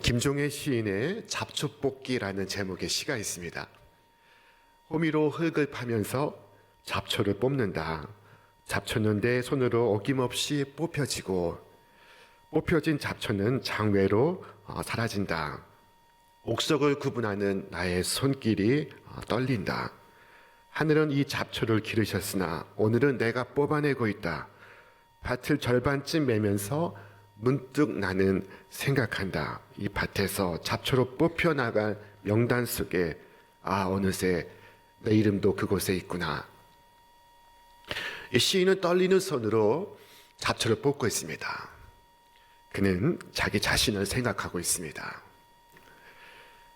김종의 시인의 잡초뽑기라는 제목의 시가 있습니다. 호미로 흙을 파면서 잡초를 뽑는다. 잡초는 내 손으로 어김없이 뽑혀지고 뽑혀진 잡초는 장외로 사라진다. 옥석을 구분하는 나의 손길이 떨린다. 하늘은 이 잡초를 기르셨으나 오늘은 내가 뽑아내고 있다. 밭을 절반쯤 매면서 문득 나는 생각한다. 이 밭에서 잡초로 뽑혀나갈 명단 속에 어느새 내 이름도 그곳에 있구나. 이 시인은 떨리는 손으로 잡초를 뽑고 있습니다. 그는 자기 자신을 생각하고 있습니다.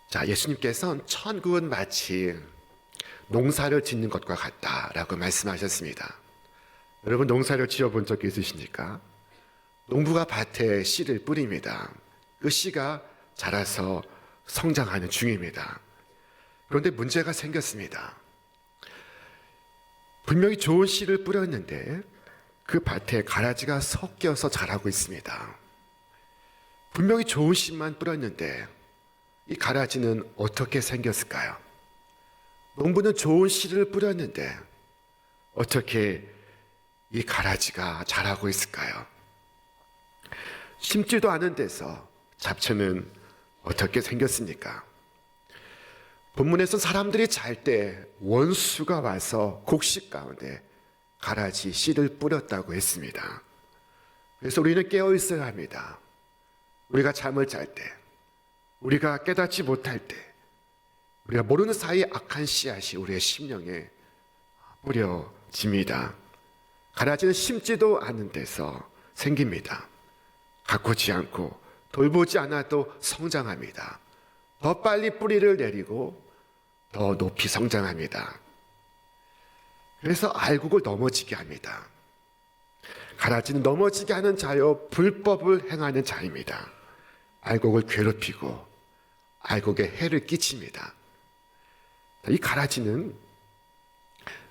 자, 예수님께서는 천국은 마치 농사를 짓는 것과 같다라고 말씀하셨습니다. 여러분, 농사를 지어본 적 있으십니까? 농부가 밭에 씨를 뿌립니다. 그 씨가 자라서 성장하는 중입니다. 그런데 문제가 생겼습니다. 분명히 좋은 씨를 뿌렸는데 그 밭에 가라지가 섞여서 자라고 있습니다. 분명히 좋은 씨만 뿌렸는데 이 가라지는 어떻게 생겼을까요? 농부는 좋은 씨를 뿌렸는데 어떻게 이 가라지가 자라고 있을까요? 심지도 않은 데서 잡초는 어떻게 생겼습니까? 본문에서 사람들이 잘 때 원수가 와서 곡식 가운데 가라지 씨를 뿌렸다고 했습니다. 그래서 우리는 깨어 있어야 합니다. 우리가 잠을 잘 때, 우리가 깨닫지 못할 때, 우리가 모르는 사이에 악한 씨앗이 우리의 심령에 뿌려집니다. 가라지는 심지도 않은 데서 생깁니다. 가꾸지 않고 돌보지 않아도 성장합니다. 더 빨리 뿌리를 내리고 더 높이 성장합니다. 그래서 알곡을 넘어지게 합니다. 가라지는 넘어지게 하는 자요, 불법을 행하는 자입니다. 알곡을 괴롭히고 알곡에 해를 끼칩니다. 이 가라지는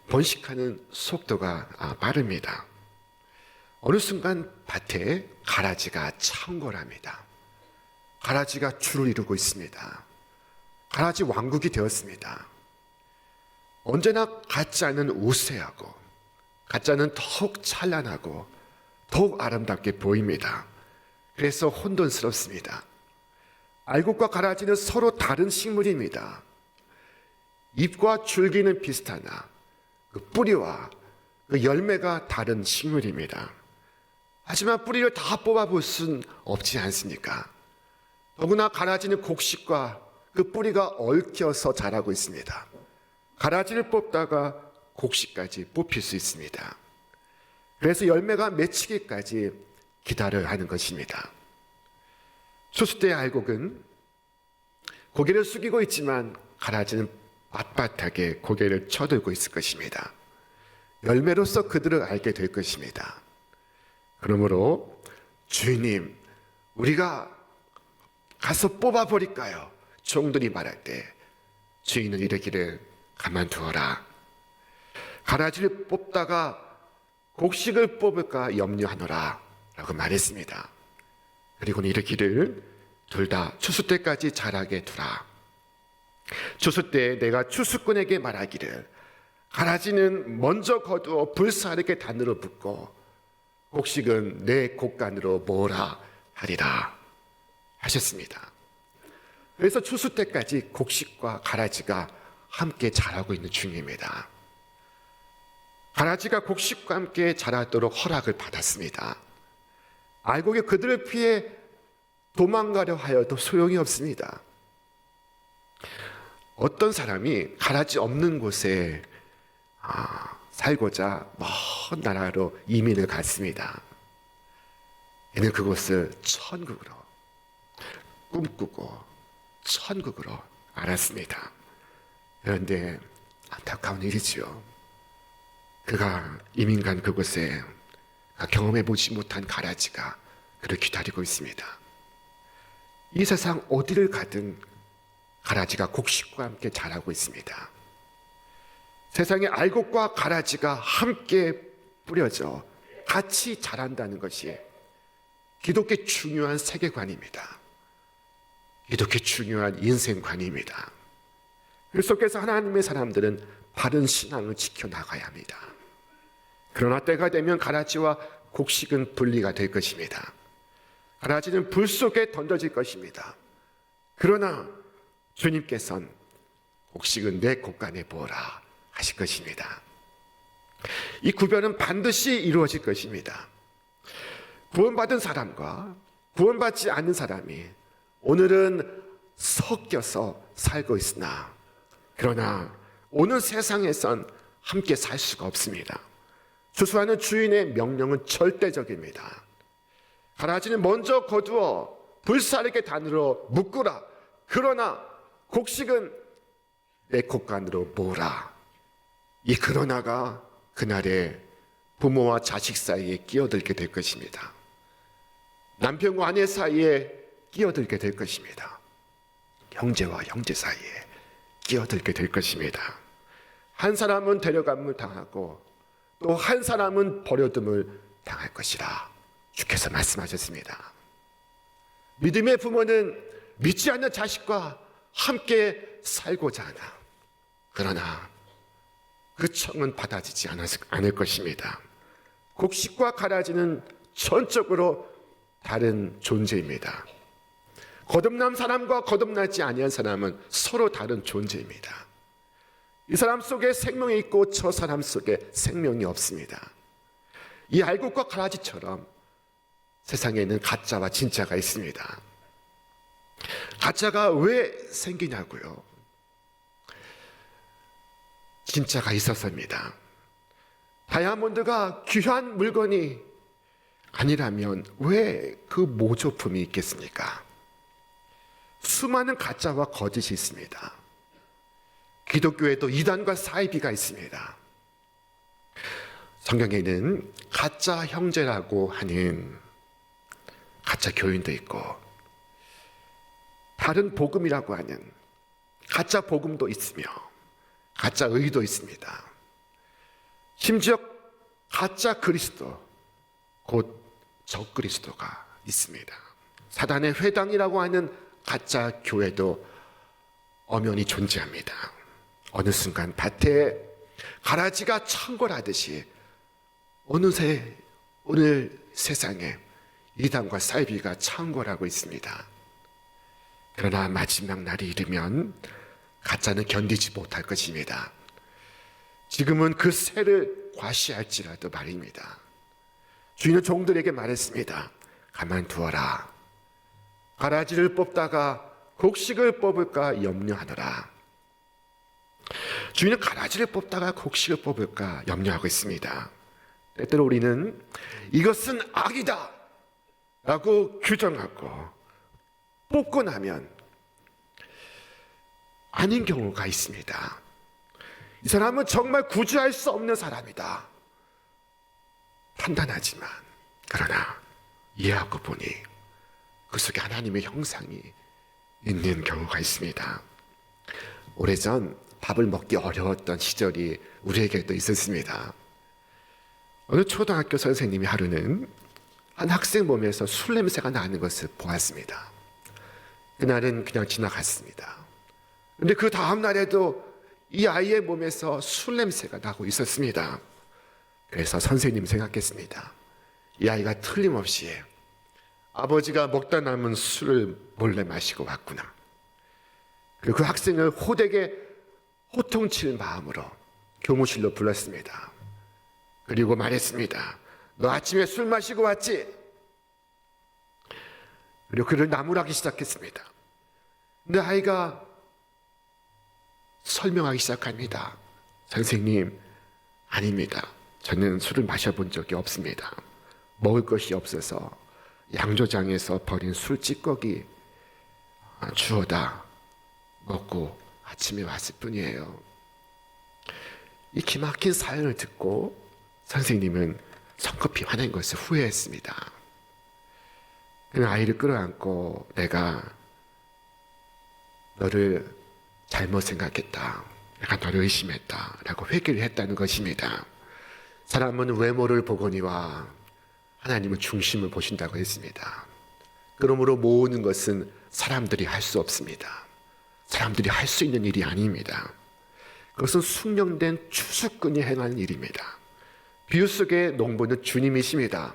번식하는 속도가 빠릅니다. 어느 순간 밭에 가라지가 창궐합니다. 가라지가 줄을 이루고 있습니다. 가라지 왕국이 되었습니다. 언제나 가짜는 우세하고 가짜는 더욱 찬란하고 더욱 아름답게 보입니다. 그래서 혼돈스럽습니다. 알곡과 가라지는 서로 다른 식물입니다. 잎과 줄기는 비슷하나 그 뿌리와 그 열매가 다른 식물입니다. 하지만 뿌리를 다 뽑아볼 수는 없지 않습니까? 더구나 가라지는 곡식과 그 뿌리가 얽혀서 자라고 있습니다. 가라지를 뽑다가 곡식까지 뽑힐 수 있습니다. 그래서 열매가 맺히기까지 기다려야 하는 것입니다. 추수 때의 알곡은 고개를 숙이고 있지만 가라지는 빳빳하게 고개를 쳐들고 있을 것입니다. 열매로서 그들을 알게 될 것입니다. 그러므로 주인님, 우리가 가서 뽑아버릴까요? 종들이 말할 때 주인은 이르기를 가만두어라. 가라지를 뽑다가 곡식을 뽑을까 염려하노라 라고 말했습니다. 그리고는 이르기를 둘 다 추수 때까지 자라게 두라. 추수 때 내가 추수꾼에게 말하기를 가라지는 먼저 거두어 불사르게 단으로 붓고 곡식은 내 곡간으로 모으라 하리라 하셨습니다. 그래서 추수 때까지 곡식과 가라지가 함께 자라고 있는 중입니다. 가라지가 곡식과 함께 자라도록 허락을 받았습니다. 알곡이 그들을 피해 도망가려 하여도 소용이 없습니다. 어떤 사람이 가라지 없는 곳에 살고자 먼 나라로 이민을 갔습니다. 이는 그곳을 천국으로 꿈꾸고 천국으로 알았습니다. 그런데 안타까운 일이지요. 그가 이민 간 그곳에 경험해보지 못한 가라지가 그를 기다리고 있습니다. 이 세상 어디를 가든 가라지가 곡식과 함께 자라고 있습니다. 세상에 알곡과 가라지가 함께 뿌려져 같이 자란다는 것이 기독교의 중요한 세계관입니다. 이렇게 중요한 인생관입니다. 그 속에서 하나님의 사람들은 바른 신앙을 지켜나가야 합니다. 그러나 때가 되면 가라지와 곡식은 분리가 될 것입니다. 가라지는 불 속에 던져질 것입니다. 그러나 주님께서는 곡식은 내 곳간에 부어라 하실 것입니다. 이 구별은 반드시 이루어질 것입니다. 구원받은 사람과 구원받지 않는 사람이 오늘은 섞여서 살고 있으나 그러나 오늘 세상에선 함께 살 수가 없습니다. 추수하는 주인의 명령은 절대적입니다. 가라지는 먼저 거두어 불사르게 단으로 묶으라. 그러나 곡식은 내 곳간으로 모으라. 이 그러나가 그날에 부모와 자식 사이에 끼어들게 될 것입니다. 남편과 아내 사이에 끼어들게 될 것입니다. 형제와 형제 사이에 끼어들게 될 것입니다. 한 사람은 데려감을 당하고 또 한 사람은 버려둠을 당할 것이라 주께서 말씀하셨습니다. 믿음의 부모는 믿지 않는 자식과 함께 살고자 하나 그러나 그 청은 받아지지 않을 것입니다. 곡식과 가라지는 전적으로 다른 존재입니다. 거듭난 사람과 거듭나지 아니한 사람은 서로 다른 존재입니다. 이 사람 속에 생명이 있고 저 사람 속에 생명이 없습니다. 이 알곡과 가라지처럼 세상에는 가짜와 진짜가 있습니다. 가짜가 왜 생기냐고요? 진짜가 있어서입니다. 다이아몬드가 귀한 물건이 아니라면 왜 그 모조품이 있겠습니까? 수많은 가짜와 거짓이 있습니다. 기독교에도 이단과 사이비가 있습니다. 성경에는 가짜 형제라고 하는 가짜 교인도 있고 다른 복음이라고 하는 가짜 복음도 있으며 가짜 의도 있습니다. 심지어 가짜 그리스도 곧 적그리스도가 있습니다. 사단의 회당이라고 하는 가짜 교회도 엄연히 존재합니다. 어느 순간 밭에 가라지가 창궐하듯이 어느새 오늘 세상에 이단과 사이비가 창궐하고 있습니다. 그러나 마지막 날이 이르면 가짜는 견디지 못할 것입니다. 지금은 그 새를 과시할지라도 말입니다. 주인은 종들에게 말했습니다. 가만두어라. 가라지를 뽑다가 곡식을 뽑을까 염려하노라. 주인은 가라지를 뽑다가 곡식을 뽑을까 염려하고 있습니다. 때때로 우리는 이것은 악이다 라고 규정하고 뽑고 나면 아닌 경우가 있습니다. 이 사람은 정말 구제할 수 없는 사람이다 판단하지만 그러나 이해하고 보니 그 속에 하나님의 형상이 있는 경우가 있습니다. 오래전 밥을 먹기 어려웠던 시절이 우리에게도 있었습니다. 어느 초등학교 선생님이 하루는 한 학생 몸에서 술 냄새가 나는 것을 보았습니다. 그날은 그냥 지나갔습니다. 그런데 그 다음 날에도 이 아이의 몸에서 술 냄새가 나고 있었습니다. 그래서 선생님 생각했습니다. 이 아이가 틀림없이 아버지가 먹다 남은 술을 몰래 마시고 왔구나. 그리고 그 학생을 호되게 호통칠 마음으로 교무실로 불렀습니다. 그리고 말했습니다. 너 아침에 술 마시고 왔지? 그리고 그를 나무라기 시작했습니다. 근데 아이가 설명하기 시작합니다. 선생님, 아닙니다. 저는 술을 마셔본 적이 없습니다. 먹을 것이 없어서 양조장에서 버린 술 찌꺼기 주워다 먹고 아침에 왔을 뿐이에요. 이 기막힌 사연을 듣고 선생님은 성급히 화낸 것을 후회했습니다. 그 아이를 끌어안고 내가 너를 잘못 생각했다. 내가 너를 의심했다. 라고 회개를 했다는 것입니다. 사람은 외모를 보거니와 하나님은 중심을 보신다고 했습니다. 그러므로 모으는 것은 사람들이 할 수 없습니다. 사람들이 할 수 있는 일이 아닙니다. 그것은 숙련된 추수꾼이 행하는 일입니다. 비유 속의 농부는 주님이십니다.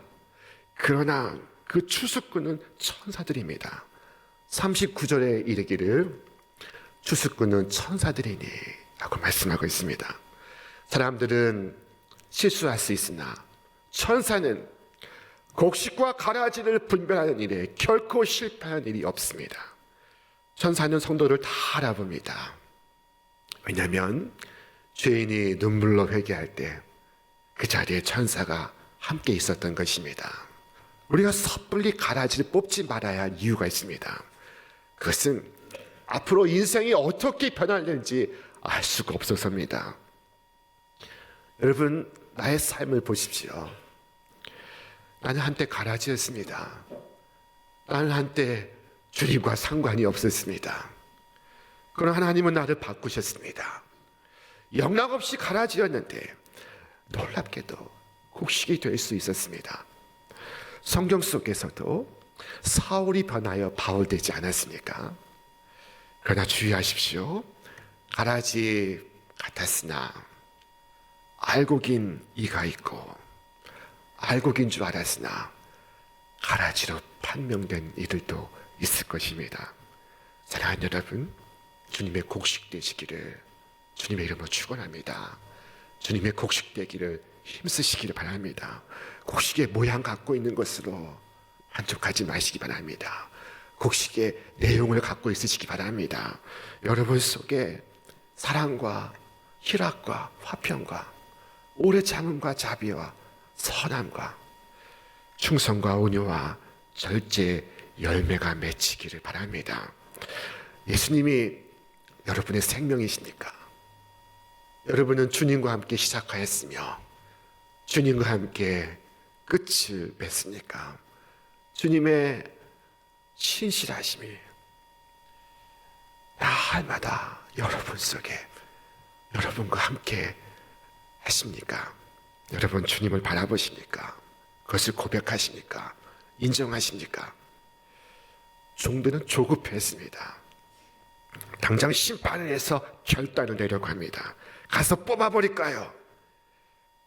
그러나 그 추수꾼은 천사들입니다. 39절에 이르기를 추수꾼은 천사들이니 라고 말씀하고 있습니다. 사람들은 실수할 수 있으나 천사는 곡식과 가라지를 분별하는 일에 결코 실패하는 일이 없습니다. 천사는 성도를 다 알아봅니다. 왜냐하면 죄인이 눈물로 회개할 때 그 자리에 천사가 함께 있었던 것입니다. 우리가 섣불리 가라지를 뽑지 말아야 할 이유가 있습니다. 그것은 앞으로 인생이 어떻게 변할는지 알 수가 없어서입니다. 여러분, 나의 삶을 보십시오. 나는 한때 가라지였습니다. 나는 한때 주님과 상관이 없었습니다. 그러나 하나님은 나를 바꾸셨습니다. 영락없이 가라지였는데 놀랍게도 곡식이 될 수 있었습니다. 성경 속에서도 사울이 변하여 바울 되지 않았습니까? 그러나 주의하십시오. 가라지 같았으나 알고 긴 이가 있고 알고 긴 줄 알았으나 가라지로 판명된 이들도 있을 것입니다. 사랑하는 여러분, 주님의 곡식 되시기를 주님의 이름으로 축원합니다. 주님의 곡식 되기를 힘쓰시기를 바랍니다. 곡식의 모양 갖고 있는 것으로 만족하지 마시기 바랍니다. 곡식의 내용을 갖고 있으시기 바랍니다. 여러분 속에 사랑과 희락과 화평과 오래 참음과 자비와 선함과 충성과 온유와 절제의 열매가 맺히기를 바랍니다. 예수님이 여러분의 생명이시니까 여러분은 주님과 함께 시작하였으며 주님과 함께 끝을 맺습니까? 주님의 신실하심이 날마다 여러분 속에 여러분과 함께 하십니까? 여러분 주님을 바라보십니까? 그것을 고백하십니까? 인정하십니까? 종들은 조급했습니다. 당장 심판을 해서 결단을 내려고 합니다. 가서 뽑아버릴까요?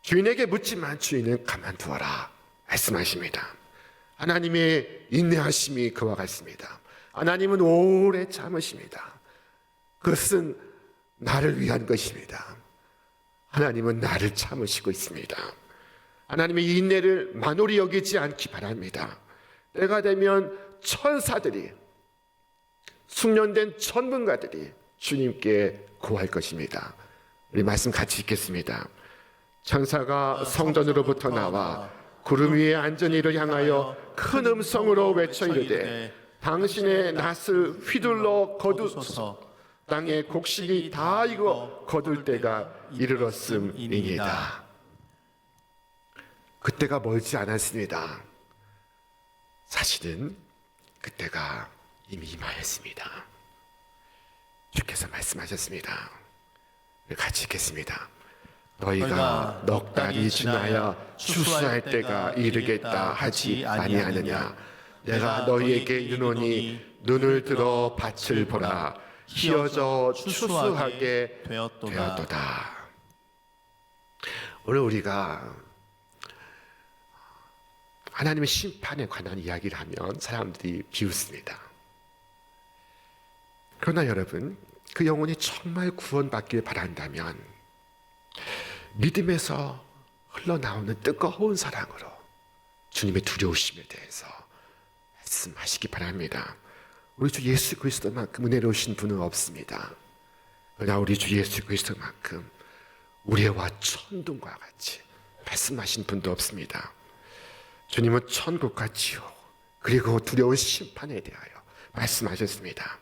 주인에게 묻지만 주인은 가만두어라 말씀하십니다. 하나님의 인내하심이 그와 같습니다. 하나님은 오래 참으십니다. 그것은 나를 위한 것입니다. 하나님은 나를 참으시고 있습니다. 하나님의 인내를 만홀히 여기지 않기 바랍니다. 때가 되면 천사들이 숙련된 전문가들이 주님께 구할 것입니다. 우리 말씀 같이 읽겠습니다. 천사가 성전으로부터 나와 구름 위에 앉은 이를 향하여 큰 음성으로 외쳐 이르되 당신의 낫을 휘둘러 거두소서. 땅에 곡식이 다 익어 거둘 때가 이르렀음이니이다. 그때가 멀지 않았습니다. 사실은 그때가 이미 임하였습니다. 주께서 말씀하셨습니다. 같이 읽겠습니다. 너희가 넉 달이 지나야 추수할 때가 이르겠다 하지 아니하느냐. 내가 너희에게 이르노니 눈을 들어 밭을 보라. 휘어져 추수하게 되었도다. 오늘 우리가 하나님의 심판에 관한 이야기를 하면 사람들이 비웃습니다. 그러나 여러분, 그 영혼이 정말 구원받길 바란다면 믿음에서 흘러나오는 뜨거운 사랑으로 주님의 두려우심에 대해서 말씀하시기 바랍니다. 우리 주 예수 그리스도만큼 은혜로우신 분은 없습니다. 그러나 우리 주 예수 그리스도만큼 우리와 천둥과 같이 말씀하신 분도 없습니다. 주님은 천국과 지옥 그리고 두려운 심판에 대하여 말씀하셨습니다.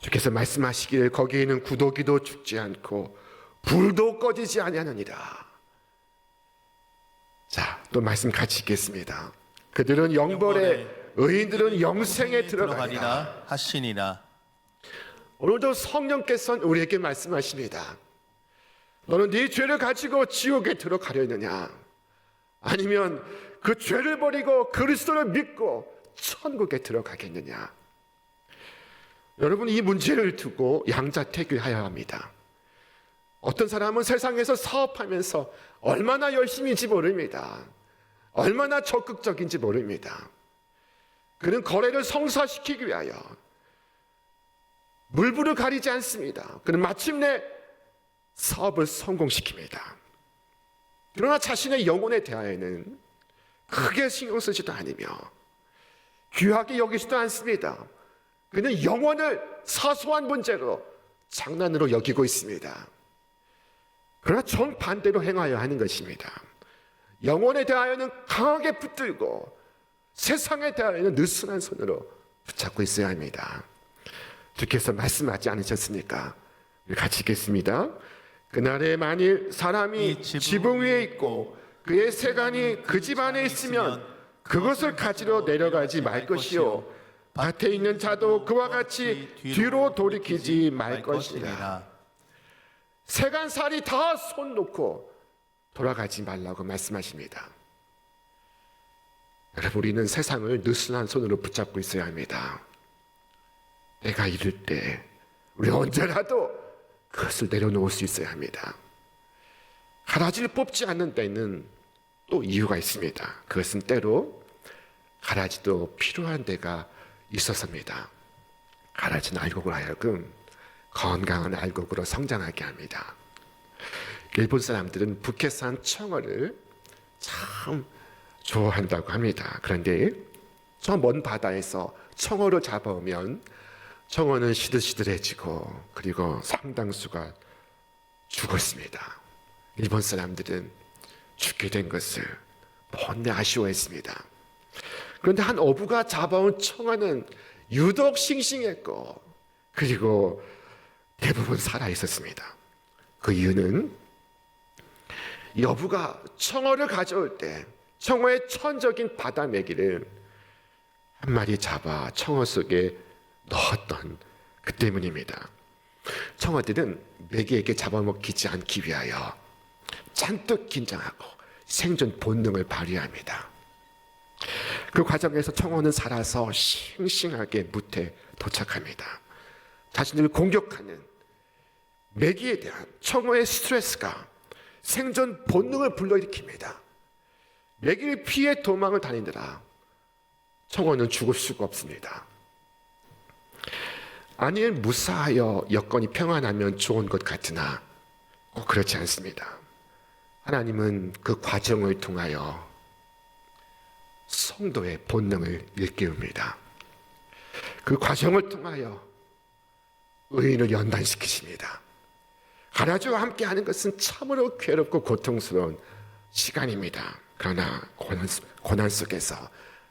주께서 말씀하시기를 거기에는 구더기도 죽지 않고 불도 꺼지지 아니하느니라. 자, 또 말씀 같이 읽겠습니다. 그들은 영벌에 의인들은 영생에 들어가리라 하시니라. 오늘도 성령께서는 우리에게 말씀하십니다. 너는 네 죄를 가지고 지옥에 들어가려느냐? 아니면 그 죄를 버리고 그리스도를 믿고 천국에 들어가겠느냐? 여러분, 이 문제를 두고 양자택일하여야 합니다. 어떤 사람은 세상에서 사업하면서 얼마나 열심인지 모릅니다. 얼마나 적극적인지 모릅니다. 그는 거래를 성사시키기 위하여 물불을 가리지 않습니다. 그는 마침내 사업을 성공시킵니다. 그러나 자신의 영혼에 대하여는 크게 신경 쓰지도 않으며 귀하게 여기지도 않습니다. 그는 영혼을 사소한 문제로 장난으로 여기고 있습니다. 그러나 정반대로 행하여야 하는 것입니다. 영혼에 대하여는 강하게 붙들고 세상에 대하여는 느슨한 손으로 붙잡고 있어야 합니다. 주께서 말씀하지 않으셨습니까? 같이 읽겠습니다. 그날에 만일 사람이 지붕 위에 있고 그의 세간이 그 집 안에 있으면 그것을 가지러 내려가지 말 것이요 밭에 있는 자도 그와 같이 뒤로 돌이키지 말 것이라. 세간살이 다 손 놓고 돌아가지 말라고 말씀하십니다. 여러분, 우리는 세상을 느슨한 손으로 붙잡고 있어야 합니다. 내가 이럴 때 우리 언제라도 그것을 내려놓을 수 있어야 합니다. 가라지를 뽑지 않는 때는 또 이유가 있습니다. 그것은 때로 가라지도 필요한 때가 있어서입니다. 가라지는 알곡으로 하여금 건강한 알곡으로 성장하게 합니다. 일본 사람들은 북해산 청어를 참 좋아한다고 합니다. 그런데 저 먼 바다에서 청어를 잡아오면 청어는 시들시들해지고 그리고 상당수가 죽었습니다. 일본 사람들은 죽게 된 것을 번내 아쉬워했습니다. 그런데 한 어부가 잡아온 청어는 유독 싱싱했고 그리고 대부분 살아 있었습니다. 그 이유는 이 어부가 청어를 가져올 때 청어의 천적인 바다 메기를 한 마리 잡아 청어 속에 넣었던 그 때문입니다. 청어들은 메기에게 잡아먹히지 않기 위하여 잔뜩 긴장하고 생존 본능을 발휘합니다. 그 과정에서 청어는 살아서 싱싱하게 무태에 도착합니다. 자신을 공격하는 메기에 대한 청어의 스트레스가 생존 본능을 불러일으킵니다. 메기를 피해 도망을 다니느라 청어는 죽을 수가 없습니다. 아니, 무사하여 여건이 평안하면 좋은 것 같으나 꼭 그렇지 않습니다. 하나님은 그 과정을 통하여 성도의 본능을 일깨웁니다. 그 과정을 통하여 의인을 연단시키십니다. 가라지와 함께 하는 것은 참으로 괴롭고 고통스러운 시간입니다. 그러나 고난 속에서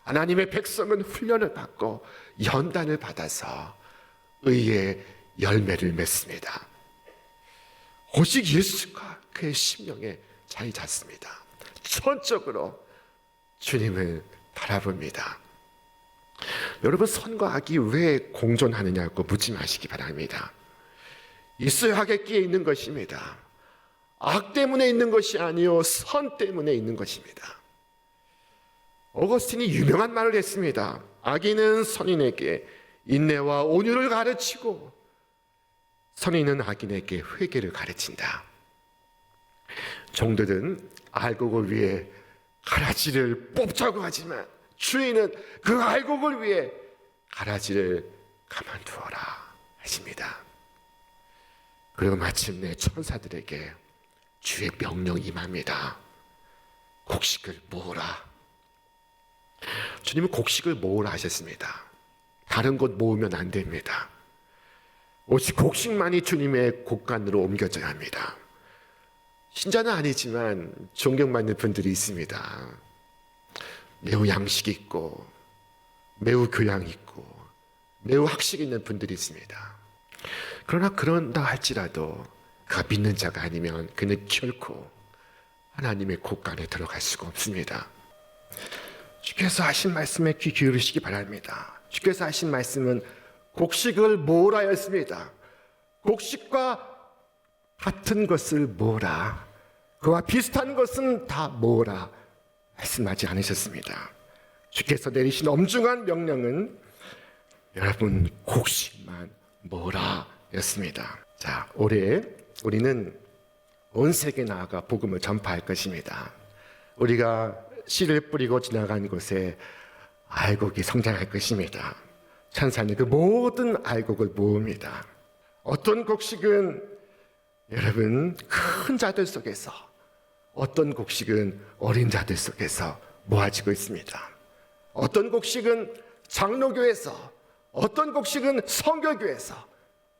하나님의 백성은 훈련을 받고 연단을 받아서 의의 열매를 맺습니다. 오직 예수가 그의 심령에 자리 잡습니다. 전적으로 주님을 바라봅니다. 여러분, 선과 악이 왜 공존하느냐고 묻지 마시기 바랍니다. 있어야 하겠기에 있는 것입니다. 악 때문에 있는 것이 아니요 선 때문에 있는 것입니다. 어거스틴이 유명한 말을 했습니다. 악인은 선인에게 인내와 온유를 가르치고 선인은 악인에게 회개를 가르친다. 종들은 알곡을 위해 가라지를 뽑자고 하지만 주인은 그 알곡을 위해 가라지를 가만두어라 하십니다. 그리고 마침내 천사들에게 주의 명령이 임합니다. 곡식을 모으라. 주님은 곡식을 모으라 하셨습니다. 다른 것 모으면 안 됩니다. 오직 곡식만이 주님의 곡간으로 옮겨져야 합니다. 신자는 아니지만 존경받는 분들이 있습니다. 매우 양식 있고 매우 교양 있고 매우 학식 있는 분들이 있습니다. 그러나 그런다 할지라도 그가 믿는 자가 아니면 그는 결코 하나님의 곡간에 들어갈 수가 없습니다. 주께서 하신 말씀에 귀 기울이시기 바랍니다. 주께서 하신 말씀은 곡식을 모으라였습니다. 곡식과 같은 것을 모으라, 그와 비슷한 것은 다 모으라 말씀하지 않으셨습니다. 주께서 내리신 엄중한 명령은 여러분 곡식만 모으라 였습니다. 자, 올해 우리는 온 세계에 나아가 복음을 전파할 것입니다. 우리가 씨를 뿌리고 지나간 곳에 알곡이 성장할 것입니다. 천사는 그 모든 알곡을 모읍니다. 어떤 곡식은 여러분 큰 자들 속에서, 어떤 곡식은 어린 자들 속에서 모아지고 있습니다. 어떤 곡식은 장로교에서, 어떤 곡식은 선교교에서,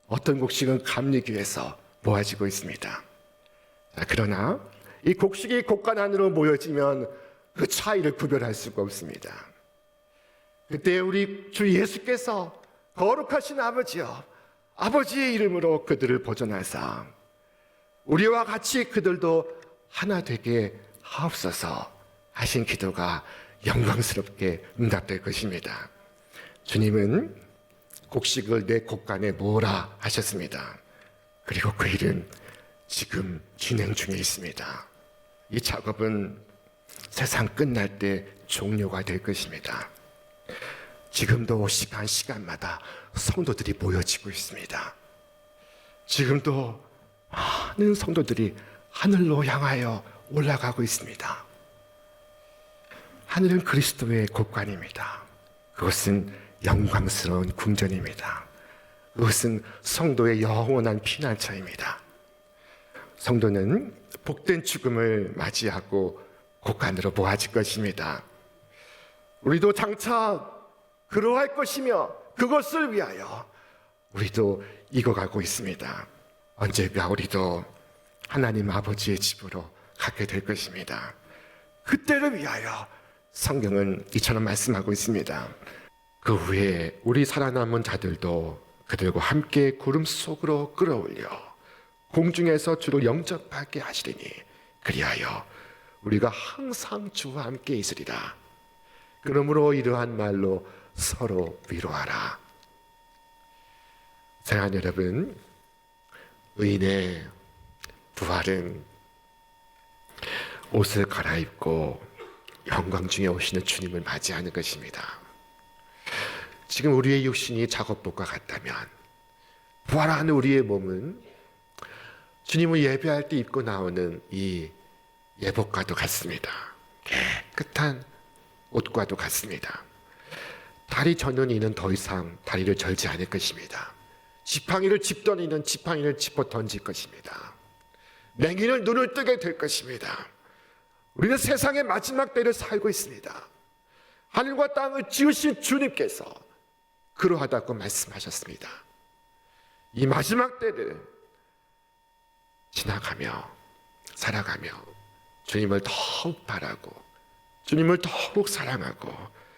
어떤 곡식은 감리교에서 모아지고 있습니다. 자, 그러나 이 곡식이 곡간 안으로 모여지면 그 차이를 구별할 수가 없습니다. 그때 우리 주 예수께서 거룩하신 아버지여, 아버지의 이름으로 그들을 보존하사 우리와 같이 그들도 하나 되게 하옵소서 하신 기도가 영광스럽게 응답될 것입니다. 주님은 곡식을 내 곡간에 모으라 하셨습니다. 그리고 그 일은 지금 진행 중에 있습니다. 이 작업은 세상 끝날 때 종료가 될 것입니다. 지금도 시간마다 성도들이 모여지고 있습니다. 지금도 많은 성도들이 하늘로 향하여 올라가고 있습니다. 하늘은 그리스도의 곡간입니다. 그것은 영광스러운 궁전입니다. 그것은 성도의 영원한 피난처입니다. 성도는 복된 죽음을 맞이하고 곡간으로 모아질 것입니다. 우리도 장차 그러할 것이며 그것을 위하여 우리도 익어가고 있습니다. 언젠가 우리도 하나님 아버지의 집으로 가게 될 것입니다. 그때를 위하여 성경은 이처럼 말씀하고 있습니다. 그 후에 우리 살아남은 자들도 그들과 함께 구름 속으로 끌어올려 공중에서 주로 영접하게 하시리니 그리하여 우리가 항상 주와 함께 있으리라. 그러므로 이러한 말로 서로 위로하라. 사랑하는 여러분, 의인의 부활은 옷을 갈아입고 영광 중에 오시는 주님을 맞이하는 것입니다. 지금 우리의 육신이 작업복과 같다면 부활하는 우리의 몸은 주님을 예배할 때 입고 나오는 이 예복과도 같습니다. 깨끗한 옷과도 같습니다. 다리 저는 이는 더 이상 다리를 절지 않을 것입니다. 지팡이를 짚던 이는 지팡이를 짚어 던질 것입니다. 맹인은 눈을 뜨게 될 것입니다. 우리는 세상의 마지막 때를 살고 있습니다. 하늘과 땅을 지으신 주님께서 그러하다고 말씀하셨습니다. 이 마지막 때를 지나가며 살아가며 주님을 더욱 바라고 주님을 더욱 사랑하고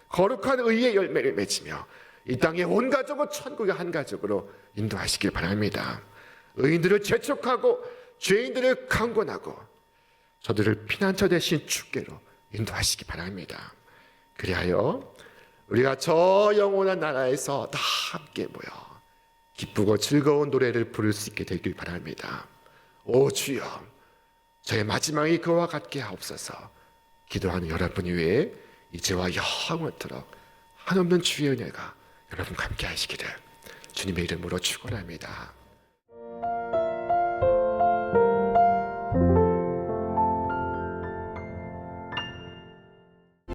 거룩한 의의 열매를 맺으며 이 땅의 온 가족을 천국의 한 가족으로 인도하시길 바랍니다. 의인들을 재촉하고 죄인들을 강권하고 저들을 피난처 되신 주께로 인도하시기 바랍니다. 그리하여 우리가 저 영원한 나라에서 다 함께 모여 기쁘고 즐거운 노래를 부를 수 있게 되길 바랍니다. 오 주여, 저의 마지막이 그와 같게 하옵소서. 기도하는 여러분 위에 이제와 영원토록 한없는 주의 은혜가 여러분과 함께 하시기를 주님의 이름으로 축원합니다.